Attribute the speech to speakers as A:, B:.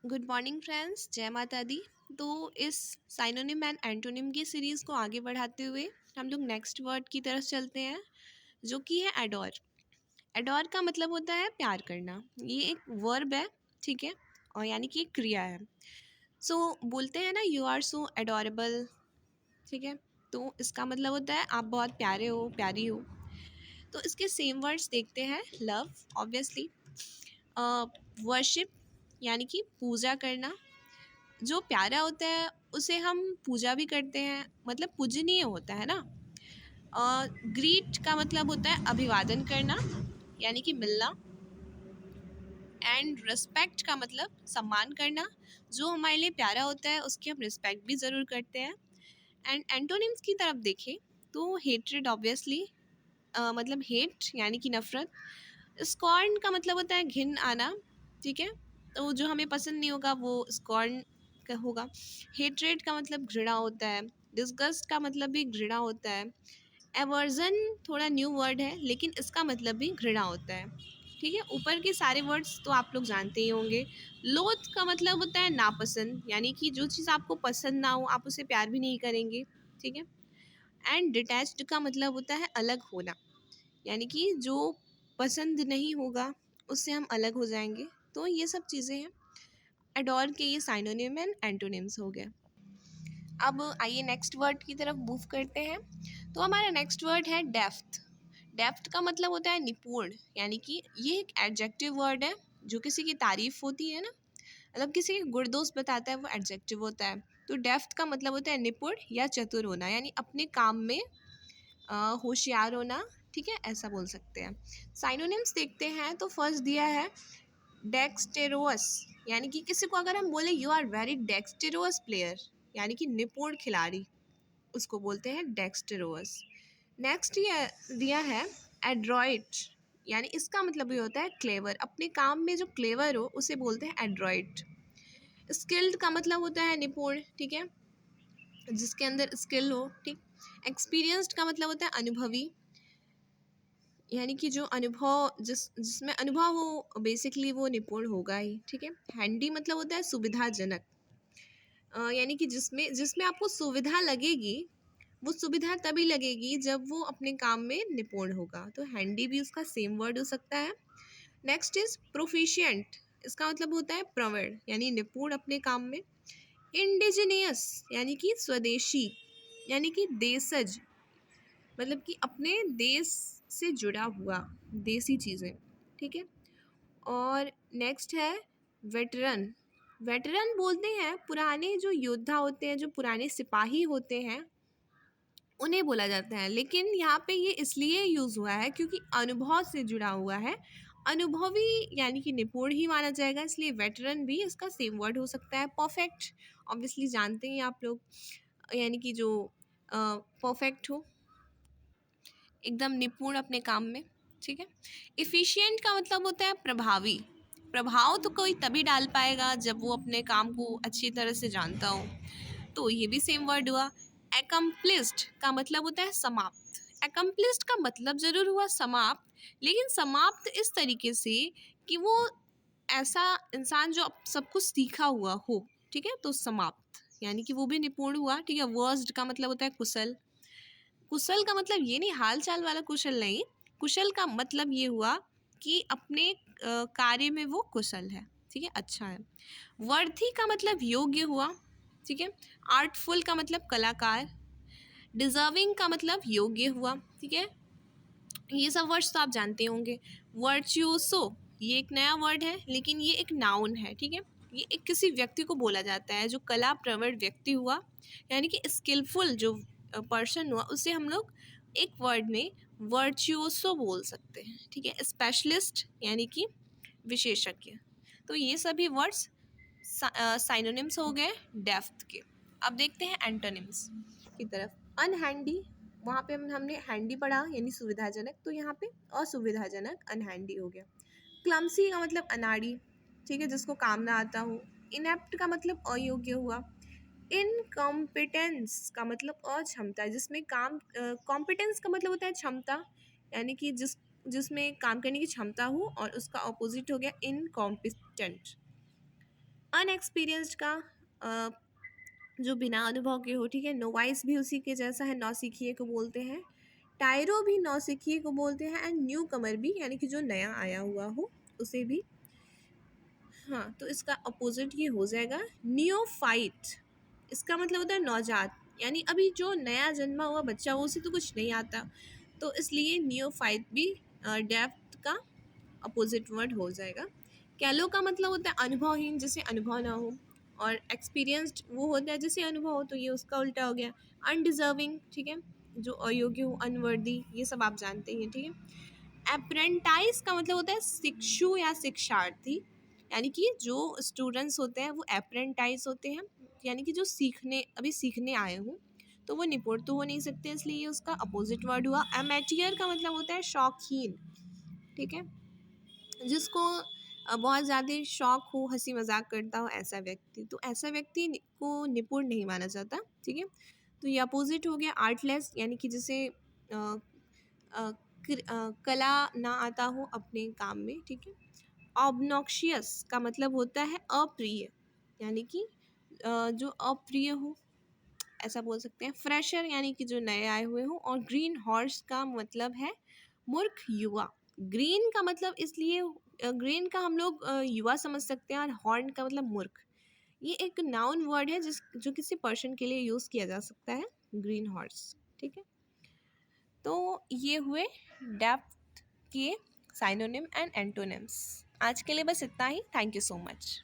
A: Good morning friends, जय माता दी। तो इस साइनोनिम एंड एंटोनिम की सीरीज़ को आगे बढ़ाते हुए हम लोग नेक्स्ट वर्ड की तरफ चलते हैं, जो कि है एडोर। एडोर का मतलब होता है प्यार करना। ये एक वर्ब है, ठीक है, और यानी कि एक क्रिया है। बोलते हैं ना, यू आर सो एडोरेबल, ठीक है। तो इसका मतलब होता है आप बहुत प्यारे हो, प्यारी हो। तो इसके सेम वर्ड्स देखते हैं। Love, obviously. वर्शिप, यानी कि पूजा करना। जो प्यारा होता है उसे हम पूजा भी करते हैं, मतलब पूजनीय होता है ना। ग्रीट का मतलब होता है अभिवादन करना, यानी कि मिलना। एंड रिस्पेक्ट का मतलब सम्मान करना। जो हमारे लिए प्यारा होता है उसकी हम रिस्पेक्ट भी ज़रूर करते हैं। एंड एंटोनिम्स की तरफ देखें तो हेट्रेड, ऑब्वियसली, मतलब हेट यानी कि नफ़रत। स्कॉर्न का मतलब होता है घिन आना, ठीक है। तो जो हमें पसंद नहीं होगा वो स्कॉर्न का होगा। हेट्रेड का मतलब घृणा होता है। डिस्गस्ट का मतलब भी घृणा होता है। एवर्जन थोड़ा न्यू वर्ड है, लेकिन इसका मतलब भी घृणा होता है, ठीक है। ऊपर के सारे वर्ड्स तो आप लोग जानते ही होंगे। लोथ का मतलब होता है नापसंद, यानी कि जो चीज़ आपको पसंद ना हो आप उसे प्यार भी नहीं करेंगे, ठीक है। एंड डिटैच्ड का मतलब होता है अलग होना, यानी कि जो पसंद नहीं होगा उससे हम अलग हो जाएंगे। तो ये सब चीज़ें हैं। एडोर के ये साइनोनिम एंड एंटोनिम्स हो गए। अब आइए नेक्स्ट वर्ड की तरफ मूव करते हैं। तो हमारा नेक्स्ट वर्ड है डेफ्थ। डेफ्थ का मतलब होता है निपुण, यानी कि ये एक एडजेक्टिव वर्ड है। जो किसी की तारीफ होती है ना, मतलब किसी के गुण दोष बताता है, वो एडजेक्टिव होता है। तो डेफ्थ का मतलब होता है निपुण या चतुर होना, यानी अपने काम में होशियार होना, ठीक है, ऐसा बोल सकते हैं। साइनोनिम्स देखते हैं तो फर्स्ट दिया है डेक्सटेरोस, यानी कि किसी को अगर हम बोले यू आर वेरी डेक्सटेरोस प्लेयर, यानी कि निपुण खिलाड़ी, उसको बोलते हैं डेक्सटेरोस। नेक्स्ट ये दिया है एड्रॉइट, यानी इसका मतलब ये होता है क्लेवर। अपने काम में जो क्लेवर हो उसे बोलते हैं एड्रॉइट। स्किल्ड का मतलब होता है निपुण, ठीक है, जिसके अंदर स्किल हो, ठीक। एक्सपीरियंस्ड का मतलब होता है अनुभवी, यानी कि जो अनुभव जिसमें अनुभव हो, बेसिकली वो निपुण होगा ही, ठीक है। हैंडी मतलब होता है सुविधाजनक, यानी कि जिसमें जिसमें आपको सुविधा लगेगी, वो सुविधा तभी लगेगी जब वो अपने काम में निपुण होगा। तो हैंडी भी उसका सेम वर्ड हो सकता है। Next is proficient. इसका मतलब होता है प्रवीण, यानी निपुण अपने काम में। इंडिजिनियस, यानी कि स्वदेशी, यानी कि देशज, मतलब कि अपने देश से जुड़ा हुआ, देसी चीज़ें, ठीक है। और नेक्स्ट है वेटरन। वेटरन बोलते हैं पुराने जो योद्धा होते हैं, जो पुराने सिपाही होते हैं, उन्हें बोला जाता है। लेकिन यहाँ पे ये इसलिए यूज़ हुआ है क्योंकि अनुभव से जुड़ा हुआ है। अनुभवी यानी कि निपुण ही माना जाएगा, इसलिए वेटरन भी इसका सेम वर्ड हो सकता है। परफेक्ट, ऑब्वियसली जानते हैं आप लोग, यानी कि जो परफेक्ट हो, एकदम निपुण अपने काम में, ठीक है। इफ़िशियंट का मतलब होता है प्रभावी। प्रभाव तो कोई तभी डाल पाएगा जब वो अपने काम को अच्छी तरह से जानता हो, तो ये भी सेम वर्ड हुआ। एकम्प्लिस्ड का मतलब होता है समाप्त। एकम्प्लिस्ड का मतलब ज़रूर हुआ समाप्त, लेकिन समाप्त इस तरीके से कि वो ऐसा इंसान जो सब कुछ सीखा हुआ हो, ठीक है। तो समाप्त यानी कि वो भी निपुण हुआ, ठीक है। वर्स्ड का मतलब होता है कुशल। कुशल का मतलब ये नहीं हाल चाल वाला कुशल नहीं, कुशल का मतलब ये हुआ कि अपने कार्य में वो कुशल है, ठीक है, अच्छा है। वर्थी का मतलब योग्य हुआ, ठीक है। आर्टफुल का मतलब कलाकार। डिजर्विंग का मतलब योग्य हुआ, ठीक है। ये सब वर्ड्स तो आप जानते होंगे। वर्चुओसो, ये एक नया वर्ड है, लेकिन ये एक नाउन है, ठीक है। ये एक किसी व्यक्ति को बोला जाता है जो कला प्रवण व्यक्ति हुआ, यानी कि स्किलफुल जो पर्सन हुआ, उसे हम लोग एक वर्ड में वर्चुओसो बोल सकते हैं, ठीक है। स्पेशलिस्ट यानी कि विशेषज्ञ। तो ये सभी वर्ड्स साइनोनिम्स हो गए डेफ्थ के। अब देखते हैं एंटोनिम्स की तरफ। अनहैंडी, वहाँ पे हमने हैंडी पढ़ा यानी सुविधाजनक, तो यहाँ पे असुविधाजनक अनहैंडी हो गया। क्लमसी का मतलब अनाड़ी, ठीक है, जिसको काम ना आता हो। इनेप्ट का मतलब अयोग्य हुआ। इनकॉम्पिटेंस का मतलब अक्षमता, जिसमें काम, कॉम्पिटेंस का मतलब होता है क्षमता, यानी कि जिसमें काम करने की क्षमता हो, और उसका ऑपोजिट हो गया इनकॉम्पिटेंट। अनएक्सपीरियंस्ड का जो बिना अनुभव के हो, ठीक है। नोवाइस भी उसी के जैसा है, नौसिखिए को बोलते हैं। टायरो भी नौसिखिए को बोलते हैं। एंड न्यू कमर भी, यानी कि जो नया आया हुआ हो उसे भी। हाँ, तो इसका अपोजिट ये हो जाएगा नियोफाइट। इसका मतलब होता है नवजात, यानी अभी जो नया जन्मा हुआ बच्चा हो उसे तो कुछ नहीं आता, तो इसलिए नियोफाइट भी डेप्थ का अपोजिट वर्ड हो जाएगा। कैलो का मतलब होता है अनुभवहीन, जिसे अनुभव ना हो। और एक्सपीरियंस्ड वो होता है जिसे अनुभव हो, तो ये उसका उल्टा हो गया। अनडिजर्विंग, ठीक है, जो अयोग्य हो, अनवर्दी, ये सब आप जानते ही हैं, ठीक है। अप्रेंटाइज का मतलब होता है शिक्षु या शिक्षार्थी, यानी कि जो स्टूडेंट्स होते हैं वो अप्रेंटाइज होते हैं, यानी कि जो अभी सीखने आए हों, तो वो निपुण तो हो नहीं सकते, इसलिए ये उसका अपोजिट वर्ड हुआ। अमेटियर का मतलब होता है शौकीन, ठीक है, जिसको बहुत ज़्यादा शौक हो, हंसी मजाक करता हो, ऐसा व्यक्ति, तो ऐसा व्यक्ति को निपुण नहीं माना जाता, ठीक है। तो ये अपोजिट हो गया आर्टलेस, यानी कि जिसे कला ना आता हो अपने काम में, ठीक है। ऑब्नॉक्शियस का मतलब होता है अप्रिय, यानी कि जो अप्रिय हो, ऐसा बोल सकते हैं। फ्रेशर यानी कि जो नए आए हुए हों। और ग्रीन हॉर्स का मतलब है मूर्ख युवा। ग्रीन का मतलब इसलिए ग्रीन का हम लोग युवा समझ सकते हैं, और हॉर्न का मतलब मूर्ख। ये एक नाउन वर्ड है जो किसी पर्सन के लिए यूज़ किया जा सकता है, ग्रीन हॉर्स, ठीक है। तो ये हुए डेप्थ के साइनोनिम एंड एंटोनिम्स। आज के लिए बस इतना ही। Thank you so much.